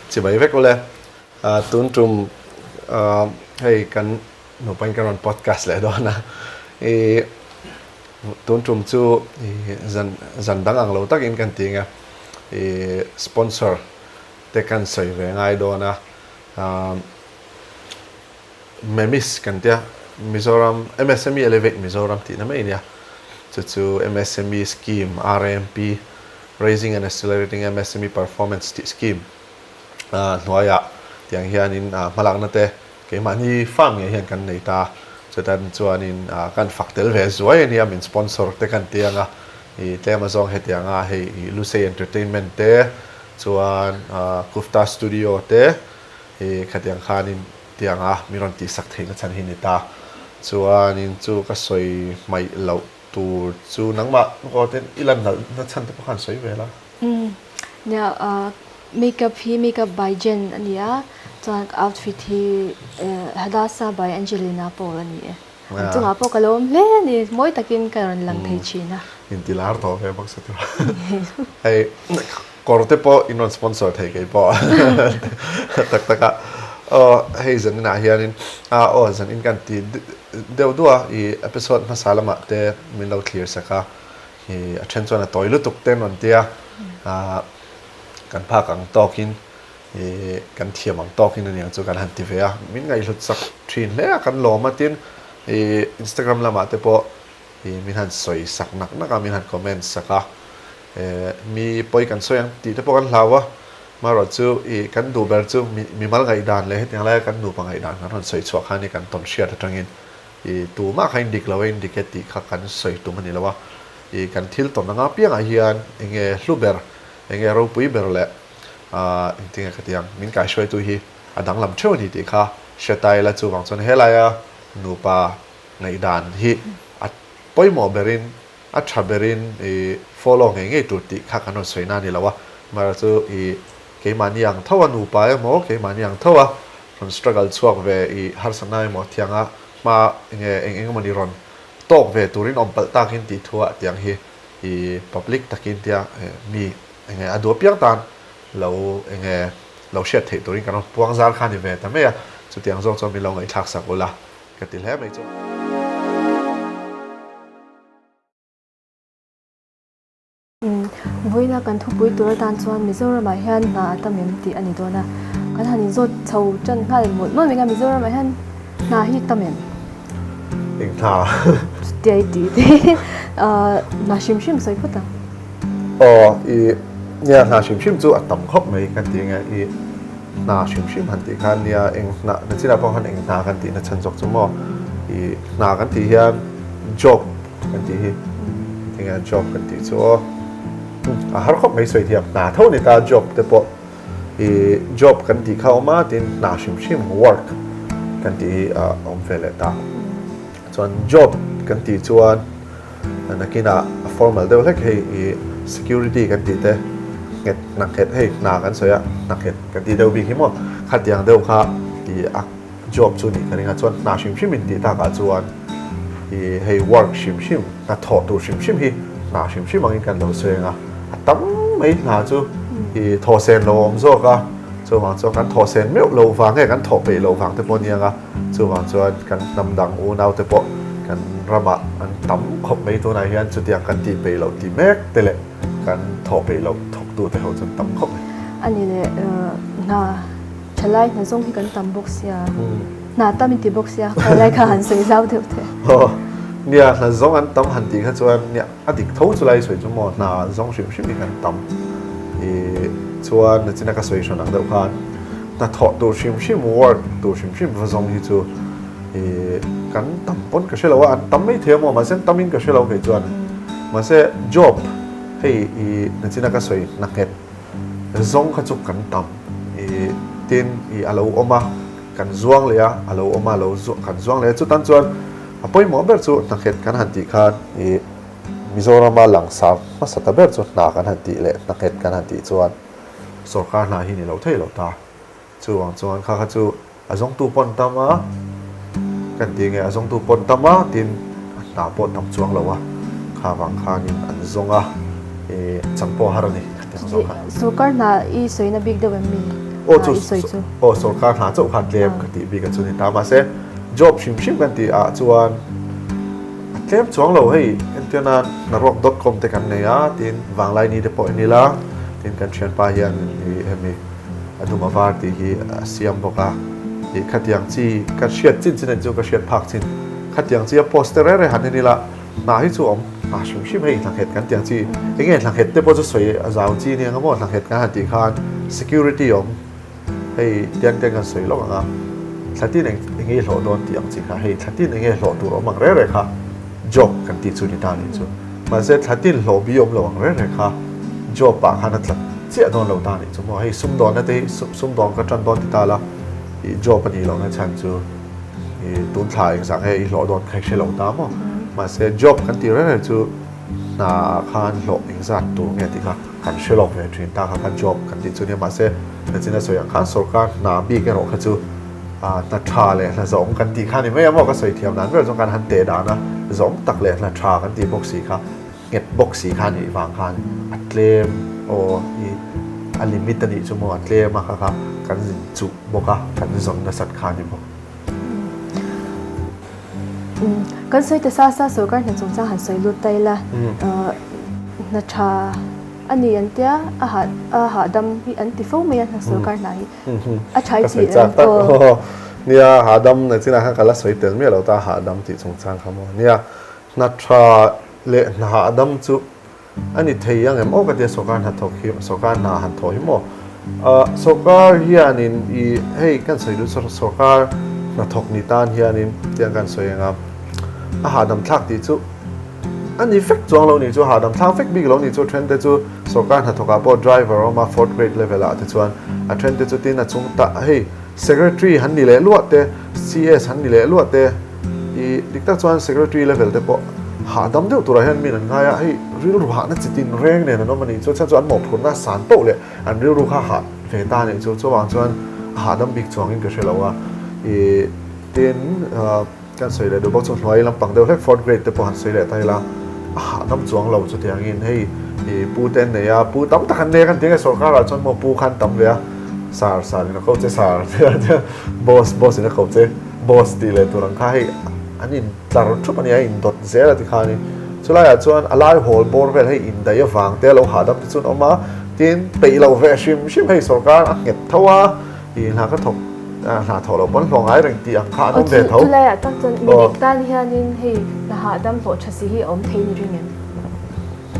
chỉ mấy vết ole tuân trùm hay cần nộp bánh cái podcast lại đó na tuân trùm chú dần dần đăng ang lâu tắc in cần tiếng sponsor te kan soi ve ngai do na memis kan tia Mizoram MSME Elevate Mizoram ti na mai nia chu MSME scheme RMP Raising and Accelerating MSME Performance scheme noya tiang hian in malak na te ke mani farm nge hian kan nei ta chutan chuanin kan faktel ve zuai nia min sponsor te kan tianga I tlema zong he tianga hei Lucy Entertainment te chuan Kufta Studio te khatiang khanin tianga miron ti sak theina chan hi ni ta chuan in chu ka soi mai lo tur chu nangma ko ten ilan na chan te pakhan soi vela nya makeup by Jen ania chuan outfit hi Hadassah by Angelina Paul ania chunga po kalom le ni moi takin karon lang thei china in tilar to ve bak sa tu ai korte po inon sponsor thei ke po tak taka hei zan na hianin zan in kan ti deu dua I episode masalama te min lo clear saka I a chen chuan a toilu tuk ten on tia kan pha kang tokin kan thiam ang tokin ani chu kan han ti ve a min ngai lut sak thin le kan lo ma tin Instagram lama te po min han soi sak nak na min han comment saka mi poi kan soyang ti te po kan hlawa maro chu kan du ber chu mi mal ngai dan le tiang la kan du pa ngai dan kan soi chuak hani kan ton share atangin tu ma khain dik lawen diketi kha kan soi tu mani lawa kan thil ton nga piang a hian enge hluber enge ro pui ber le intinga khatiang min kai shoi tu hi adang lam cheu ni ti kha shetai la chu wang chon helaya nu pa ngai dan hi at poi mo berin a thaberin follow nge tu ti kha kan soi na ni lawa maro chu ke maniang thawa nu pa mo ke maniang thawa from struggle chuak ve har sanai mo thianga ma enge mani ron tok ve turin om pal takin ti thua tiang hi public takin tia mi enge adu piang tan lo enge lo shet the turin kan puang zar khan ni ve ta me chu tiang zo cho mi lo ngai thak sak ola ka til he mai chu voina kan thu pui tur tan chuan Mizoram a hian na atamem ti ani dona kan hanin zot chho chan ngal mot ma menga Mizoram a hian na hi tamem eng tha ti ti na shim shim soi phata nya na shim shim chu atam khop mai kan ti nga na shim shim han ti khan nia eng na chira po han eng na kan ti na chan jok chu mo na kan ti hian job kan ti hi tinga job kan ti chu har khop mai soi thiam na tho ni ta job te po job kan ti kha ma tin na shim shim work kan ti om vele ta chuan job kan ti chuan nakina formal deuh hlek hei security kan ti te nget nak het hei na kan soya nak het kan ti deuh bi hi mo khat yang deuh kha job chu ni kan nga chuan na shim shim in ti ta ka chuan hei work shim shim na tho tu shim shim hi na shim shim angin kan lo soya tam mấy là chú thì thò sen lâu om zo ka chú hoàng cho kan thò sen mèo lâu vàng hay kan thò bể lâu vàng thế bao nhiêu ka chú hoàng cho kan nằm đằng u nào thế bao kan rama an tắm khop mấyตัวnày hian chú tiang kan ti bể lâu ti mek thế lệ kan thò bể lâu thọc tu thế hậu chân tắm khop ani le na chalai na zong hi kan tam box ya na tam ti box ya kalai kha han soi zau thế nia na zong an tam han ti kha chuan nia adik tho chu lai soi chu mo na zong shim shim kan tam chuan na china ka soi shon ang deuh khan na tho tu shim shim work tu shim shim va zong hi chu kan tam pon ka shelo an tam mai the mo ma sen tamin ka shelo ke chuan ma se job hei na china ka soi na het zong kha chu kan tam tin alo oma kan zuang le alo oma lo kan zuang le chu tan chuan apoi mo ber chu na het kan han ti khan Mizoram lang sa masata ber chu na kan han ti le na het kan han ti chuan sarkar na hi ni lo thei lo ta chuang chuan kha chu azong tu pon tama kan ti nge azong tu pon tama tin na pon tam chuang lo wa kha wang khan in an zonga changpo harani sarkar na I soina big de mi โอ้จุ สวยจู โอ้สการหาเจ้าขัดเลี้ยมกติบีกันจุนี่ตามมาเซ่job ชิมกันตีจวนเลี้ยมช่วงเราให้เอ็นเทนานรก .com แต่กันเนี่ยทีนวางไลน์นี้เดปอยนี่ละทีนกันเชียนไปยันมีดูมาวาร์ตีฮีเสียมบอกว่าขัดยังจีกันเชียดจินจินจูกันเชียดพักจินขัดยังจีโปสเตอร์เรหันนี่ละน่าให้จูอมชิมให้หลังเหตุกันยังจีเองหลังเหตุเดปอยจะสวยสาวจีเนี่ยก็บอกหลังเหตุการหันตีคาน security อมให้เตียงกันสวยลงอ่ะทัดที่เองหล่อโดนตีอังจีค่ะให้ทัดที่เองหล่อตัวมังเร่ค่ะ job กันตีสุดที่ตานี่จูมาเสร็จทัดที่หล่อบิยมหล่อมังเร่ค่ะ job ปากขนาดละเจ้าโดนหล่อตานี่จูบอกให้ซุ่มโดนนั่นที่ซุ่มโดนก็จันโดนที่ตาละjob ปนีหล่อนั่นฉันจูตุนถ่ายสั่งให้หล่อโดนใครเชื่อหล่อตามอ่ะมาเสร็จ job กันตีเร่จูน่าขันหล่อเองสัตว์ตัวเนี่ยที่ค่ะกันเชื่อหล่อเลยทีนตาขัน job กันตีจูเนี่ยมาเสร็จแต่จีน่าสวยอย่างขันสุการน่าบีกันหรอกจูนัดชาเลยนะสองกันตีข้านี่ไม่ยอมบอกก็สวยเทียมนั้นเรื่องของการหันเตะดานะสองตักเลยนัดชากันตีบ็อกซี่ค่ะเก็ตบ็อกซี่ข้านี่วางข้านี่อัดเลมโอ้ยอันลิมิตนี่ชั่วโมงอัดเลมมาค่ะกันจุบอกค่ะกันสองนัดสัตว์ข้านี่บอกกันสวยแต่ซาสุการเห็นสงสารหันสวยลุดไตละนัดชาอันนี้อันเดียอาหารดำที่อันที่ฟูมีอันสุการไหนใช้จีเนี่ยหาดำในที่นั่นกันละสวยเต็มไม่เราตาหาดำที่สงสารเขาหมดเนี่ยนัทราเละหาดำจุอันนี้เทียงเอ็มโอ้ก็เดียสุการหัดทอคิมสุการนาหัดทอหิมสุการเฮียนินอีให้กันสวยดูสุการนัททอกนิตานเฮียนินเตียงกันสวยงามอาหารดำทักดีจุอันนี้ฟิกจวงเรานี่จูหาดำทางฟิกบิ๊กเรานี่จูเทรนด์จูสการหัดทอกาบอดไดรเวอร์ออกมา fourth grade level อ่ะที่ชวนเทรนด์จูที่น่าจุงตาให้ secretary หันนี่เลยลวดเตะ CS หันนี่เลยลวดเตะอีดิกตาชวน secretary level เตะปะหาดำเดียวตัวอะไรมีนั่นไงอ่ะให้ริ้วรู้หานั่นจิตินแรงเนี่ยนะน้องมันนี่จูฉันชวนหมดผลน่าสารโตเลยอันริ้วรู้ข้าหาเฟต้าเนี่ยจูวางชวนหาดำบิ๊กจวงนี่ก็ใช่แล้วว่าอีเต็นการสวยเลยดูบอกชวนหอยลำปังเดียวให้ fourth grade เตะปะหันสวยเลยไทยละน้ำจวงเราจะเทียงอินให้ปูเต้นเนี่ยปูตั้มตะคันเดียกันเทียงกับสุการจนมาปูคันตั้มเลยสารนี่เขาจะสารบอสนี่เขาจะบอสดีเลยตัวนั้นข้าให้อันนี้จารชุบอันนี้อินดอทเซลที่ข้านี่สุดท้ายจวนอะไรโฮลบอลเวลให้อินได้ยังฟังแต่เราหาดับที่สุดออกมาทีนไปเราเวชิมให้สุการเก็บเท่าว่าอีหน้าก็ถกหน้าถอเราบนลงไอ้เรื่องตีอังคารต้องเดินเท่าจุดเลยตั้งจนมีเด็กด้านเฮียนินให้หาดำโผล่ชัดสีอมเทนี่ด้วยเงี้ย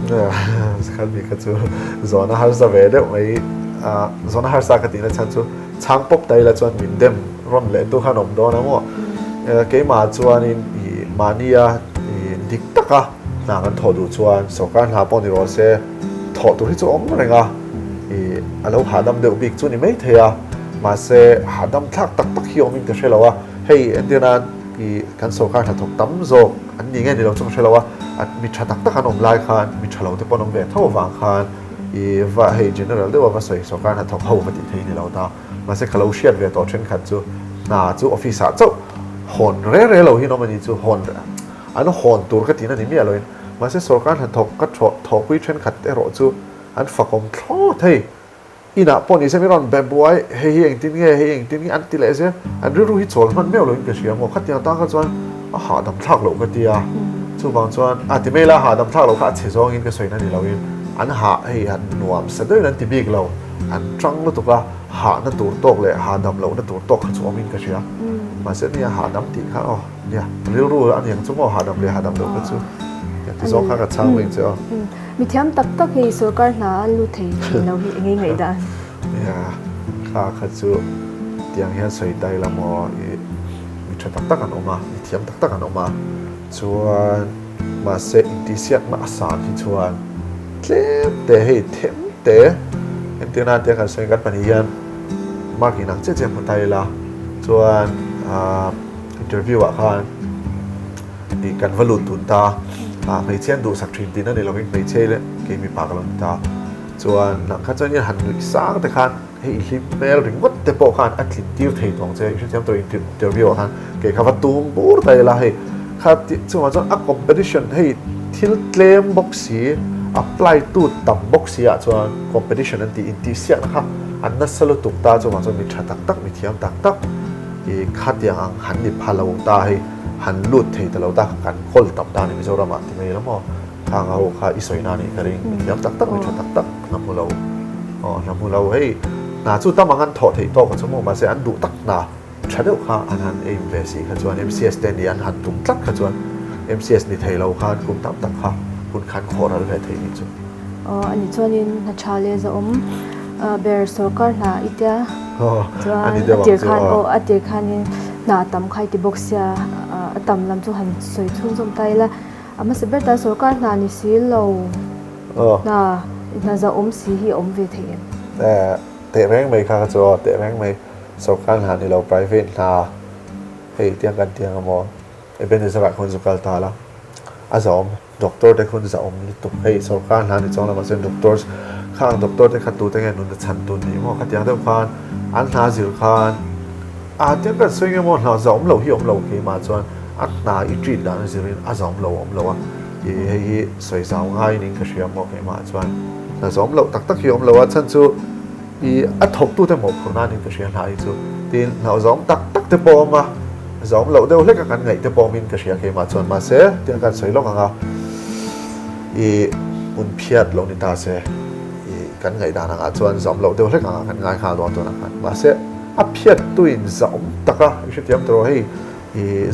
เนี่ยคันมีก็จูโซนอาหารสเวเดอร์ไม่โซนอาหารสักทีนะฉันจูช่างป๊อปไตละจวนมินเดมร่อนเล่นตัวขนมโดนนะมั่วเกี่ยมาจวนนี่มานียดิกตะกะนางกันถอดดูจวนสการหาปอนิโรเซ่ถอดตัวที่จวนอะไรเงี้ยเราหาดำเดือบบิ๊กจวนนี่ไม่เทียมาเซ่หาดำทักตักตักฮิโอมิงก็ใช่แล้วว่าเฮ้ยอันเดียนั้นกันสการถ้าถกตั้มโซอันนี้ไงนี่เราต้องใช่แล้วว่ามีชาตักตักขนมลายคานมีชาเราที่ปนมเวทเท่าวางคานว่าเฮ้ย general ได้ว่าสวยสการถ้าถกเข้าปฏิทินนี่เราตามาเซ่เขาเชียร์เวทต่อเช่นขัดจูน่าจูออฟฟิศเจ้าหอนเร่เราที่น้องมันนี่จูหอนอันนั้นหอนตัวก็ตีนั่นนี่ไม่อะไรมาเซ่สการถ้าถกก็ถกวิเช่นขัดแต่รอจูอันฝักอมทอดเฮ้ยอีน่ะปนอีเซมิรอนแบบบวยเฮียงตินเงี้ยเฮียงตินงี้อันติเลเซอันรู้ฮิตโซนมันไม่เอาเลยก็เสียหมดขัดยังตั้งก็จวนหาดำทักเราก็ตีอ่ะจู่บางจวนที่ไม่ละหาดำทักเราขัดเสียจงอินก็สวยนั่นนี่เราอินอันหาเฮียนวมเสด็จนั่นที่บิ๊กเราอันจังแล้วตุกละหานั่นตัวโตกเลยหาดำเรานั่นตัวโตกขัดจวงอินก็เสียมาเสร็จเนี่ยหาดำตีข้าอ๋อเนี่ยรู้อันยังจู่หาดำเลยหาดำเราก็จู่อย่างที่สองข้ากับช่างเองเจ้ามีเทียมตักให้สุการหนาลุเทเราเห็นไงด้านเนี่ยข้าขัดจูเตียงเฮียสวยได้ละมอมีชนตักกันออกมามีเทียมตักกันออกมาชวนมาเซอินดิเซียมาสานที่ชวนเทมเตะให้เทมเตะเอ็นเตียนาเตียกันสวยกันปนิยันมากินังเจ๊มาไทยละชวนอินเทอร์วิวอ่ะค่ะดีกันวลุตุนตาไปเชียนดูสักทีนั่นเองเราไปเชียเลยเกมีปากกันตาส่วนหลังข้าเจ้าเนี่ยหันหนุ่ยสร้างแต่คันให้ลิมเมลถึงวัดแต่ปอคันอัดลินดิ้วเทตองเจ้าฉันจำตัวอินเตอร์วิวคันเกี่ยวกับวัตถุบูร์แต่ละให้ข้าส่วนจนอัพคอมเพติชันให้ทิลเคลมบ็อกซี่อัพไลตู้ตับบ็อกซี่อ่ะส่วนคอมเพติชันนั่นที่อินทิเซียนะครับ อันนั้นสรุปตุกตาจงมาจนมีชัดตักมีเทียมตักอีขัดยังหันดิพาเราตาให้หันลุดเทตเราตากันคนตับตาในมิโซรามาที่ไม่แล้วมั้งทางเอาข้าอิสวยนานี่ก็เรื่องมีเทียมตักมีชัดตักน้ำมูเราน้ำมูเราให้น่าจู่ตั้งมันถอดเหตุโตกันสมมติมาเสียอันดูตักนาชัดเดียวข้าอันหันเอ็มเวสีขจวน MCS เดนี่อันหันตุ่มตักขจวน MCS นี่เทเราข้ากลุ่มตักข้าคุณขันขอเราเลยเทนี่จุดอันนี้ชวนนินนัชชาเลจะเบอร์โซกานาอิตาจวนอัดเดียร์คันอัดเดียร์คันนี่นาตั้มใครที่บอกเสียตั้มลำจุหันสวยชุ่มจมไตละมาสิเบอร์ตาโซกานานี่สีเราน่าจะสีที่เวทีแต่เตะแม่งไม่ค่ะจัวเตะแม่งไม่โซกันหานี่เรา private นาให้เตียงกันเตียงกันมอเป็นอิสระคนสุกัลตาละอาจอมด็อกเตอร์ได้คนจะอมลิตุกให้โซกันหานี่จ้องเรามาเซ็นด็อกเตอร์ข้างด็อกเตอร์ได้ขัดตัวแต่ไงนุ่นจะชันตัวนี้มั่งขัดยังเท่ากันอันหาสิลกันเตียงกันสวยงามเราจะอมเราที่อมเราเกี่ยมาจวนอันหาอีจีด้านสิรินอาจอมเราอ่ะให้สวยสาวง่ายนี่ก็เชื่อมอเกี่ยมาจวนแต่อมเราตักที่อมเราว่าฉันจูอัดทบตัวแต่หมกคนนั้นนี่ก็เชื่อหายจูทีเราจะอมตักแต่ปอมาจะอมเราเดี๋ยวเล็กกันไงแต่ปอมินก็เชื่อเกี่ยมาจวนมาเสียเตียงกันสวยลงอ่ะมุนเพียดลงนิตาเสกันไงด่านังอาจวนสมเราเดี๋ยวเล็กกันง่ายข้าวตัวนักกันมาเสอเพียดตุยนสมตะกะอิสเตียมตัวให้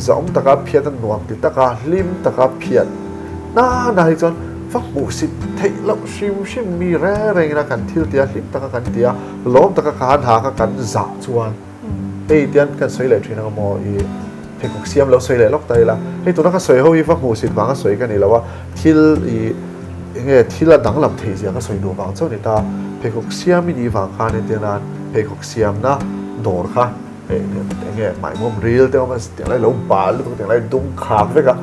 สมตะกะเพียดนวมติตะกะลิมตะกะเพียดน่าให้จนฟักบุสิเทลชิมมีแรงนะกันทิลเตียลิมตะกะกันเตียล้มตะกะการหากันจับจวนเตียนกันสวยเลยทีนักมอเพกเสียมเราสวยเลยล็อกไตละตัวนักสวยเขาฟักบุสิบางก็สวยกันนี่แล้วว่าทิลที่ละดังลำเทียก็สวยดูบางเจ้าเนี่ยตาเพกเสียมีดีบางคาในเตียนเพกเสียมนะโดดค่ะเนี่ยหมายมุมรีลแต่ว่ามันเตียงไรลมบาลหรือเตียงไรดุ้งขาดไปกัน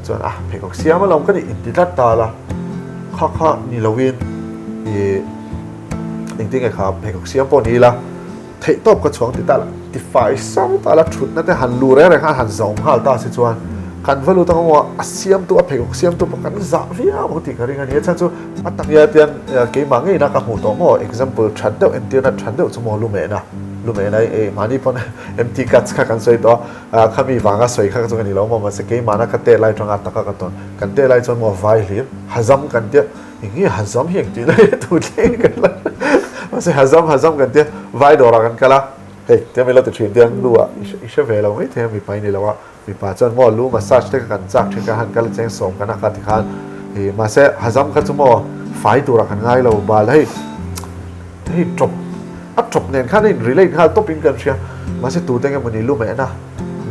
จนเพกเสียมเราก็ได้อินทิรัตตาละข้านี่เราวินจริงๆไงครับเพกเสียมปนี้ละเทตบกระชวงติดตาละติดไฟซ้ำตาละชุดนั่นแต่หันรูอะไรค่ะหันสองข้าวตาสิจวนกันว่ารู้ตั้งว่าเสียมตัวเพกเสียมตัวประกันจะวิ่งปกติกันยังไงเนี่ยฉันจู่ตั้งยาเตียนเกี่ยมังไงนะกับหูตัวมั่ว example ฉันเดียวเอ็นเตียนฉันเดียวสมมติรู้ไหมนะมานี่พอนMT cuts ข้ากันสวยตัวข้ามีวางก็สวยข้าก็ตรงนี้แล้วมันจะเกี่ยมานะกันเตะไล่ตรงอัตตะกันตัวกันเตะไล่จนมัวไฟลีฮัซัมกันเตะอย่างงี้ฮัซัมอย่างที่เลยถูกเล่นกันละมันจะฮัซัมกันเตะไฟดอรากันกันละเฮ้ยเตะไม่เราจะเทรนเตะรู้อ่ะอีเชฟเวลเราไม่เทมีไปนี่แล้วว่ามีป่าจนมั่วรู้มาซัชเตะกันจักเทกันหันกันแล้วแจ้งส่งกันนะครับที่ขันมาเสฮัซัมกันจนมั่วไฟตัวรักันง่ายเราบาลให้จบจบเนี่ยข้าได้รีเลย์ข้าต้องเป็นกันเชียมาเสตัวเต็งมันนี่รู้ไหมนะ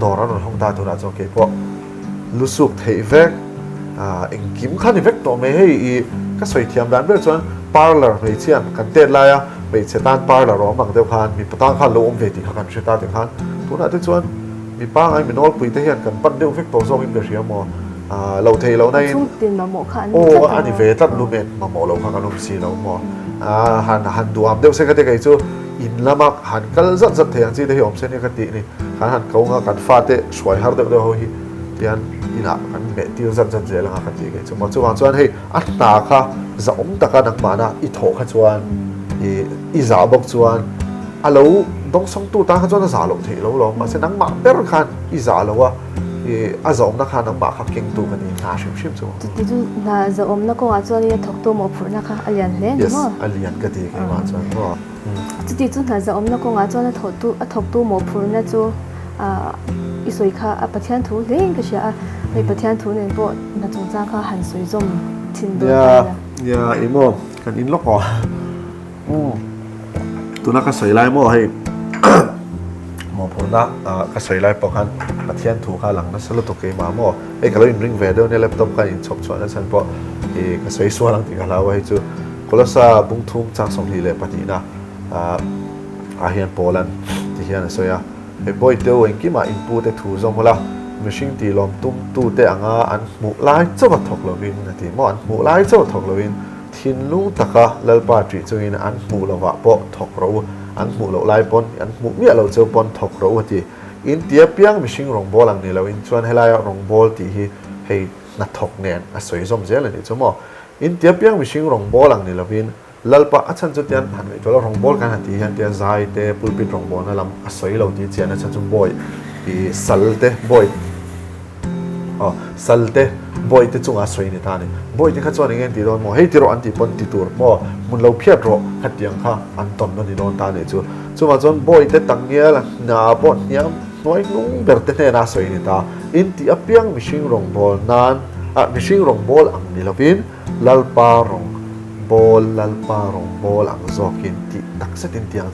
ดอร์นห้องตาตัวนั้นโอเคเพราะรู้สึกเทเวกเอ็งกิมข้านี่เวกตัวไม่ให้ก็สวยเทียมด้านเบื้องส่วนพาร์ลเลอร์ไม่เชี่ยกันเตะลายไม่เชี่ยตานพาร์ลเลอร์ร้องบางเดียวกันมีปะตั้งข้าลงเวทีข้ากันเชี่ยตาเดียวกันตัวนั้นที่ส่วนมีป้าไอ้มีนอลปุยเทียนกันปั้นเดียวเวกตัวทรงอินเดียเชียมอเราเทเราในชุ่มตินมาหมกค่ะอันนี้เวทัดลูเมนมาหมอเราข้ากันลูกซีเราหมอหันดูอันเดียวเสกได้ไงจู่อินละมักหันก็จัดเทียงจีได้ยอมเส้นนี้ก็ตีนี่หันเขางากันฟาเตะสวยฮาร์ดเดียวเขาฮีเตียนอินะกันเมติวจัดเจริญกันตีกันจู่มาจู่วันจวนให้อัตตาค่ะจะอมตะกันนักมานะอิโถขจวนอิจาบกจวนเราต้องส่งตู้ตาขจวนจะสาลงเทเราลองมาเส้นนักมาเปิดคันอิจาเราว่าอาจอมนักขันนักมาขับเก่งตัวกันนี่น่าชิมจู่จู่น่าจะอมนักก็อาจจะเนี่ยถกตัวหมอผูนะคะอันยันเล่นมั้งอันยันก็ตีกันมาจวนก็จู่จู่น่าจะอมนักก็อาจจะเนี่ยถกตัวหมอผูนะจู่อีสวยค่ะปะเทียนทูเล่นก็เชียไปปะเทียนทูเนี่ยพวกนักจงจ้างค่ะหันสวยจมทิ้งด้วยอย่าอีโมกันอินล็อกอ๋อตัวนักก็สวยไล่โม่ให้หมอพูดนะก็สวยไล่ปอกกันปะเทียนถูกข้าหลังนั่นสรุปตัวเกมาโม่ก็เลยริงเวเดอร์เนี่ยแล็ปท็อปกันอินชอบชวนนั่นฉันเพราะก็สวยส่วนหลังที่กันแล้วไว้จู่คนละซาบุ้งทุ่มจากสมทีเลยปะทีนะอาเฮียนโปแลนด์ที่เฮียนสวยบอยเดียวเองกี่มาอินพุตเตถูจงมาละมิชิงตีลมตุ้มตู้เตะงาอันหมู่ไล่เจ้าบัดถกลวินนะทีมอนหมู่ไล่เจ้าถกลวินทินลูตะกะเลลปาจิจงอินอันหมู่ละวะปะถกเราอันหมู่เราไล่ปนอันหมู่เมียเราเจ้าปนถกเราทีอินเตียเปียงมิชิงรองบอลอันนี้เราอินชวนให้ไล่รองบอลที่ให้นัดถกเนียนสวยสมเจริญนี่จมออินเตียเปียงมิชิงรองบอลอันนี้เราอิน lalpa achan chu tian phan mai tola rong bol kan hati hian tia zai te pulpit rong bol na lam a soi lo ti chian achan chu boy i salte boy salte boy te chunga soi ni ta ni boy te kha chuan ngen ti don mo hei ti ro an ti pon ti tur mo mun lo phiat ro khatiang kha an ton no ni don ta ni chu ma chon boy te tangia la na pon hiam noi nung ber te ne na soi ni ta in ti apiang mihring rong bol nan mihring rong bol ang ni lovin lalpa rong bol ang zokin ti taksa tin tiang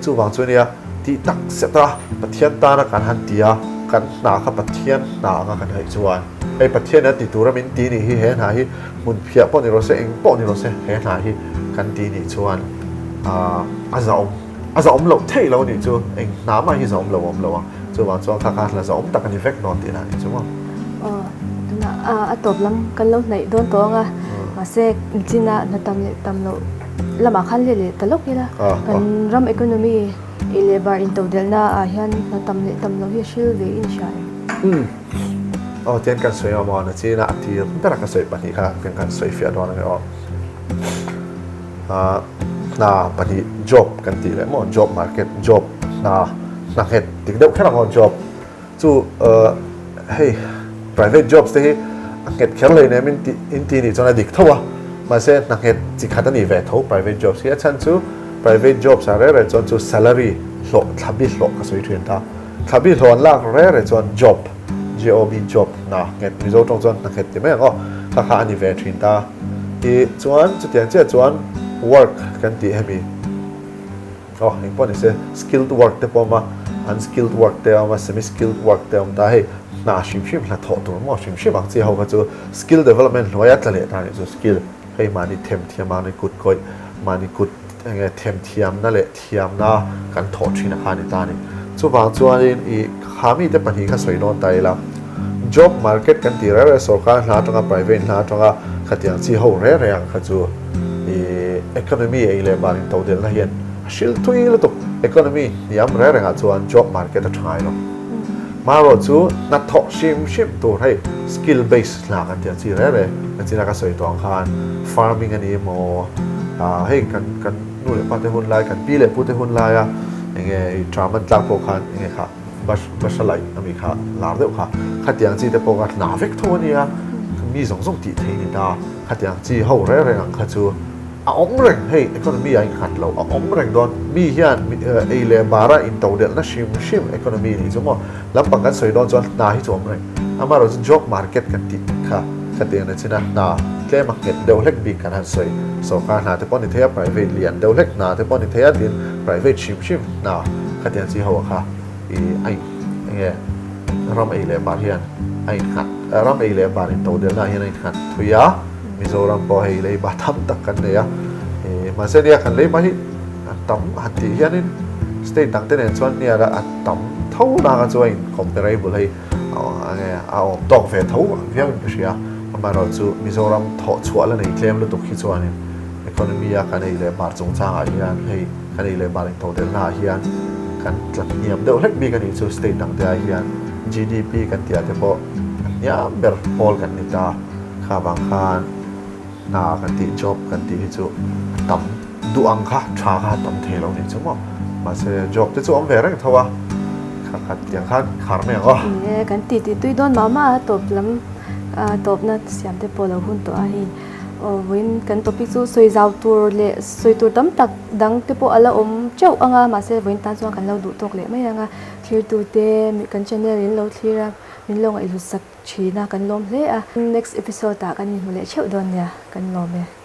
chu wang chu nia ti taksa ta pathian ta na kan han tia kan na kha pathian na nga kan hai chuan ei pathian na ti tura min ti ni hi he na hi mun phia po ni ro se eng po ni ro se he na hi kan ti ni chuan azaom lo thei lo ni chu eng na ma hi zaom lo chu wang chuan kha la zaom tak an effect non ti na ni chu ma na atop lam kan lo nei don to nga ma se china na tam lo lama khan le talok ila kan ram economy elevar in total na hian na tam lo hi shil ve in shai tian kan soi ma na china atir tara ka soi pani kha kan soi fia don nga na pani job kan ti le mo job market job na het tik deuh khara ngo job chu hey private jobs te hi het kher le ne min in ti ni chona dik thowa ma se na het chi khata ni ve tho private jobs hi chan chu private jobs are re chon chu salary lo thabi lo ka soi thuen ta thabi lo an lak re chon job job na het mi zo tong chon na het ti me ngo kha ani ve thrin ta i chuan chu tian che chuan work kan ti hemi important is skilled work te poma unskilled work te ama semi skilled work te ta hei na shim la tho tur mo shim ang chi ho ka chu skill development loya tlale ta ni chu skill hei mani them thiam mani kut koi mani kut enge them thiam na le thiam na kan tho thina kha ni ta ni chu wang chuan in i khami te pani kha soi non tai la job market kan ti ra sarkar hla tanga private hla tanga khatiang chi ho re ang kha chu i economy ei le barin to del na hian shil thui la to economy yam re nga chuan job market a thai lo maro chu na tho shim tur hei skill base la kan tia chi re na chi na ka soi tong khan farming ani mo hei kan nu le pa te hun lai kan pi le pu te hun lai a enge traman tlak po khan enge kha bas lai ami kha lar deuh kha khatiang chi te po ka na vek tho ni a mi zong ti thei ni da khatiang chi ho re ang kha chu om reng hei economy ai khat lo om reng don mi hian ei le bara in to del na shim economy ni chumo lampang kan soi don chon na hi chom reng amaro job market kan ti kha khatiang na china na tle market deuh lek bi kan han soi so ka na te pon ni thea private lian deuh lek na te pon ni thea din private shim na khatiang chi ho kha i ai nge ram ei le bar hian ai khat ram ei le bar in to del na hian ai khat thuya Mizoram po hei lei ba tham tak kan ne ya ma se dia kan lei ma hi tam hati hianin state dang ten chuan nia ra atam tho na ka chuan comparable hei a om tok ve tho viang psia amaro chu Mizoram tho chuala nei tlem lu tuk hi chuan economy a kan ei le bar chung chang a hian hei kan ei le bar in to del na hian kan tlak niam deuh lek mi kan i chu state dang te a hian GDP kan tia te po ya ber pol kan ni ta kha bang khan na kan ti job kan ti chu tam du ang kha tha kha tam the lo ni chu mo ma se job te chu am ve reng thawa kha tiang khan khar me ngo kan ti tui don mama top lam top na siam te polo hun to a hi win kan topic chu soi zau tur le soi tur tam tak dang te po ala chau anga ma se win tan chuan kan lo du tok le mai anga clear tu te mi kan channel in lo clear min long ai lu sak china kan lom hle a next episode ta kan ni mule cheu don ya kan lom me